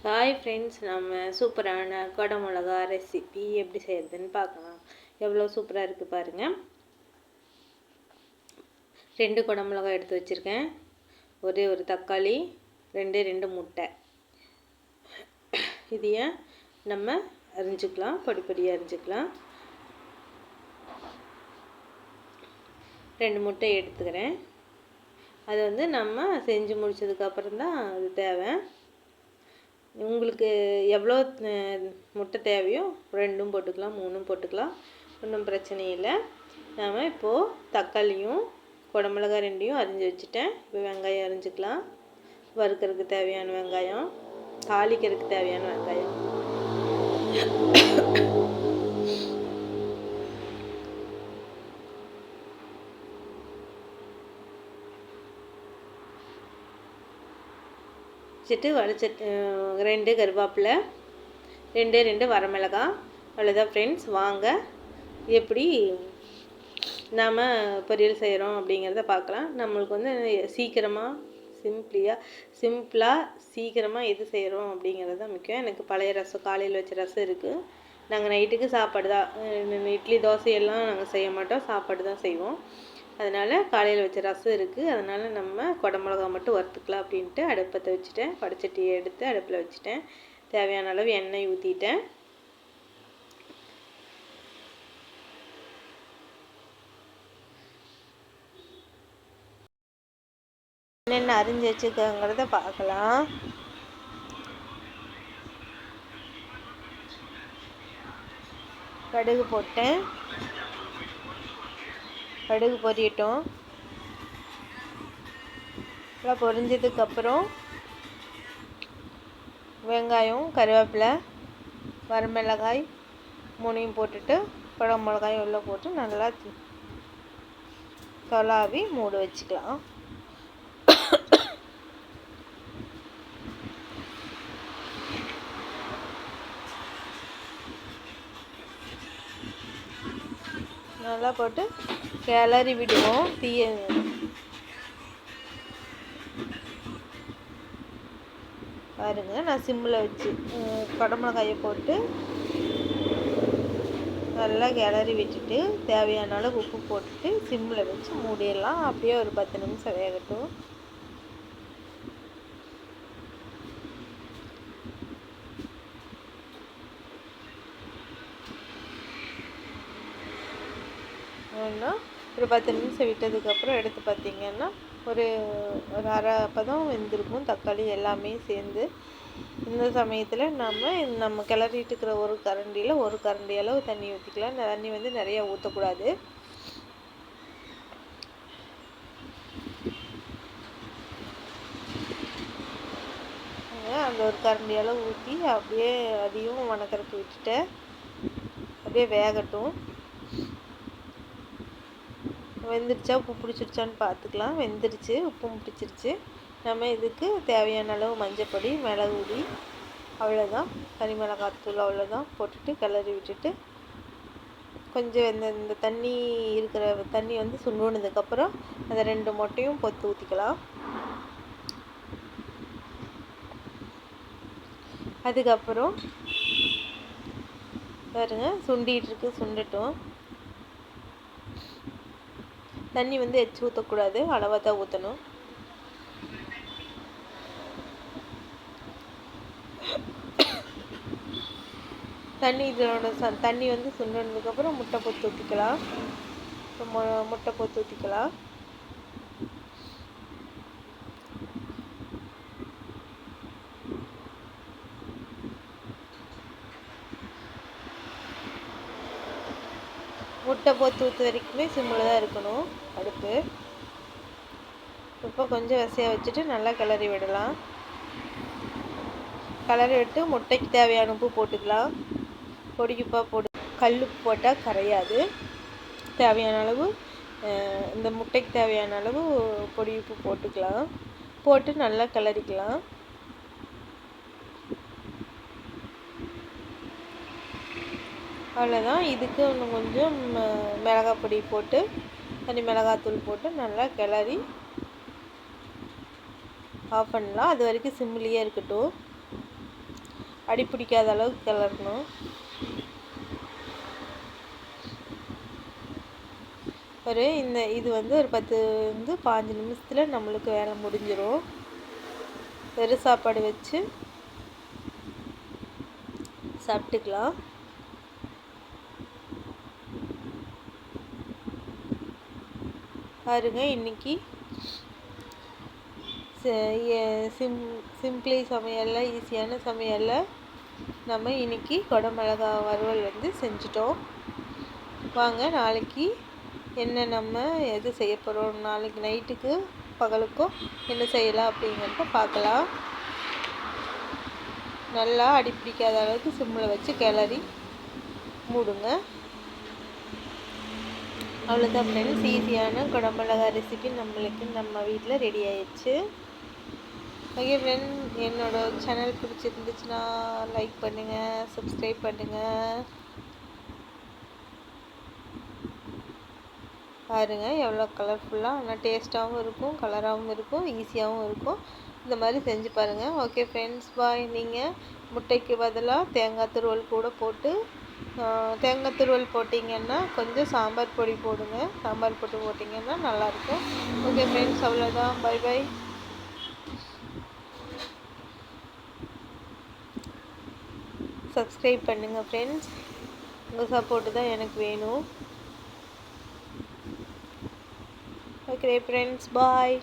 Hi friends, நம்ம சூப்பரான கொடை மிளகா ரெசிபி எப்படி செய்யறதுன்னு பார்க்கலாம். எவ்வளோ சூப்பராக இருக்குது பாருங்கள். 2 கொடை மிளகா எடுத்து வச்சுருக்கேன். ஒரே ஒரு தக்காளி, ரெண்டு முட்டை. இதையே நம்ம அரிஞ்சிக்கலாம், பொடி பொடியாக அரிஞ்சிக்கலாம். 2 முட்டை எடுத்துக்கிறேன். அது வந்து நம்ம செஞ்சு முடிச்சதுக்கப்புறம் தான் அது தேவை. உங்களுக்கு எவ்வளோ முட்டை தேவையோ 2 போட்டுக்கலாம், 3 போட்டுக்கலாம், ஒன்றும் பிரச்சனை இல்லை. நாம் இப்போது தக்காளியும் குடமிளகா 2 அரிஞ்சு வச்சுட்டேன். இப்போ வெங்காயம் அரிஞ்சிக்கலாம். வறுக்கிறதுக்கு தேவையான வெங்காயம், தாளிக்கிறதுக்கு தேவையான வெங்காயம். வச்சுட்டு வடிச்சிட்டு 2 கருவேப்பிலை, 2 வரமிளகாய். அவ்வளோதான் ஃப்ரெண்ட்ஸ். வாங்க எப்படி நாம் பொரியல் செய்கிறோம் அப்படிங்கிறத பார்க்கலாம். நம்மளுக்கு வந்து சீக்கிரமாக சிம்பிளாக சீக்கிரமாக எது செய்கிறோம் அப்படிங்கிறது தான் முக்கியம். எனக்கு பழைய ரசம், காலையில் வச்ச ரசம் இருக்குது. நாங்கள் நைட்டுக்கு சாப்பாடு தான், இட்லி தோசையெல்லாம் நாங்கள் செய்ய மாட்டோம், சாப்பாடு தான் செய்வோம். அதனால் காலையில் வச்ச ரசம் இருக்குது. அதனால் நம்ம குடமிளகா மட்டும் வறுத்துக்கலாம் அப்படின்ட்டு அடுப்பத்தை வச்சுட்டேன். வடச்சட்டியை எடுத்து அடுப்பில் வச்சுட்டேன். தேவையான அளவு எண்ணெய் ஊற்றிட்டேன். என்னென்ன அரிஞ்சு வச்சுக்கோங்கிறத பார்க்கலாம். கடுகு போட்டேன். கடுகு பொரியட்டும். நல்லா பொரிஞ்சதுக்கப்புறம் வெங்காயம், கருவேப்பிலை, வரமிளகாய் 3 போட்டுட்டு குடை மிளகாயும் உள்ள போட்டு நல்லா தொலாவி மூடி வச்சுக்கலாம். நல்லா போட்டு கிளறி விடுவோம். பாருங்க, நான் சிம்மில் வச்சு குடமிளகாயை போட்டு நல்லா கிளறி விட்டுட்டு தேவையான அளவு உப்பு போட்டுட்டு சிம்மில் வச்சு மூடிடலாம். அப்படியே ஒரு 10 நிமிஷம் வேகட்டும். ஒரு 10 நிமிஷம் விட்டதுக்கப்புறம் எடுத்து பார்த்திங்கன்னா ஒரு அரை பதம் வெந்திருக்கும் தக்காளி எல்லாமே சேர்ந்து. இந்த சமயத்தில் நம்ம கிளறிட்டு இருக்கிற ஒரு கரண்டி அளவு தண்ணி ஊற்றிக்கலாம். தண்ணி வந்து நிறையா ஊற்றக்கூடாது. அந்த ஒரு கரண்டி அளவு ஊற்றி அப்படியே அதையும் வணக்கறதுக்கு விட்டுட்டு அப்படியே வேகட்டும். வெந்துருச்சா, உப்பு பிடிச்சிருச்சான்னு பார்த்துக்கலாம். வெந்துருச்சு, உப்பும் பிடிச்சிருச்சு. நம்ம இதுக்கு தேவையான அளவு மஞ்சப்பொடி, மிளகு பொடி, அவ்வளோதான், கறி மிளகாத்தூள் அவ்வளோதான் போட்டுட்டு கிளறி விட்டுட்டு கொஞ்சம் இந்த தண்ணி வந்து சுண்டுனதுக்கப்புறம் அந்த 2 முட்டையும் பொத்து ஊற்றிக்கலாம். அதுக்கப்புறம் பாருங்க, சுண்டிகிட்ருக்கு, சுண்டட்டும். தண்ணி வந்து எச்சு ஊற்றக்கூடாது, அளவாக தான் ஊற்றணும். தண்ணி வந்து சுண்டினதுக்கப்புறம் முட்டை பொத்து ஊற்றிக்கலாம். முட்டை பொத்து ஊற்றிக்கலாம். முட்டை பொத்து ஊற்று வரைக்குமே சிம்மில் தான் இருக்கணும் அடுப்பு. இப்போ கொஞ்சம் வசையாக வச்சுட்டு நல்லா கிளறி விடலாம். கிளறி விட்டு முட்டைக்கு தேவையான உப்பு போட்டுக்கலாம். பொடிக்குப்பாக போட்டு கல்லுப்பு போட்டால் கரையாது. தேவையான அளவு இந்த முட்டைக்கு தேவையான அளவு பொடி உப்பு போட்டுக்கலாம். போட்டு நல்லா கிளறிக்கலாம். அவ்வளோதான். இதுக்கு இன்னும் கொஞ்சம் மிளகாய் பொடி போட்டு, தனி மிளகாத்தூள் போட்டு நல்லா கிளறி ஆஃப் பண்ணலாம். அது வரைக்கும் சிம்மிலேயே இருக்கட்டும். அடி பிடிக்காத அளவுக்கு கிளறணும். இது வந்து ஒரு 10-15 நிமிஷத்தில் நம்மளுக்கு வேலை முடிஞ்சிடும். வெறும் சாப்பாடு வச்சு சாப்பிட்டுக்கலாம். பாருங்க, இன்னைக்கு சிம்பிளி சமையலில், ஈஸியான சமையலில் நம்ம இன்னைக்கு குடமிளகா வறுவல் வந்து செஞ்சிட்டோம். வாங்க நாளைக்கு நம்ம எது செய்ய போகிறோம், நாளைக்கு நைட்டுக்கு பகலுக்கும் என்ன செய்யலாம் அப்படிங்கிறத பார்க்கலாம். நல்லா அடிப்பிடிக்காத அளவுக்கு சிம்மில் வச்சு கிளறி மூடுங்க. அவ்வளோதான் ஃப்ரெண்ட்ஸ், ஈஸியான குடமிளகா ரெசிபி நம்ம வீட்டில் ரெடி ஆயிடுச்சு. ஓகே ஃப்ரெண்ட், என்னோடய சேனல் பிடிச்சிருந்துச்சுன்னா லைக் பண்ணுங்கள், சப்ஸ்கிரைப் பண்ணுங்கள். பாருங்கள் எவ்வளோ கலர்ஃபுல்லாக, ஆனால் டேஸ்ட்டாகவும் இருக்கும், கலராகவும் இருக்கும், ஈஸியாகவும் இருக்கும். இந்த மாதிரி செஞ்சு பாருங்கள். ஓகே ஃப்ரெண்ட்ஸ், பாய். நீங்கள் முட்டைக்கு பதிலாக தேங்காய் துருவல் கூட போட்டு, தேங்காய் துருவல் போட்டிங்கன்னா கொஞ்சம் சாம்பார் பொடி போடுங்க. சாம்பார் பொடி போட்டிங்கன்னா நல்லாயிருக்கும். ஓகே ஃப்ரெண்ட்ஸ், அவ்வளோதான். Bye bye. சப்ஸ்கிரைப் பண்ணுங்கள் ஃப்ரெண்ட்ஸ், உங்கள் சப்போர்ட்டு தான் எனக்கு வேணும். Okay friends, bye.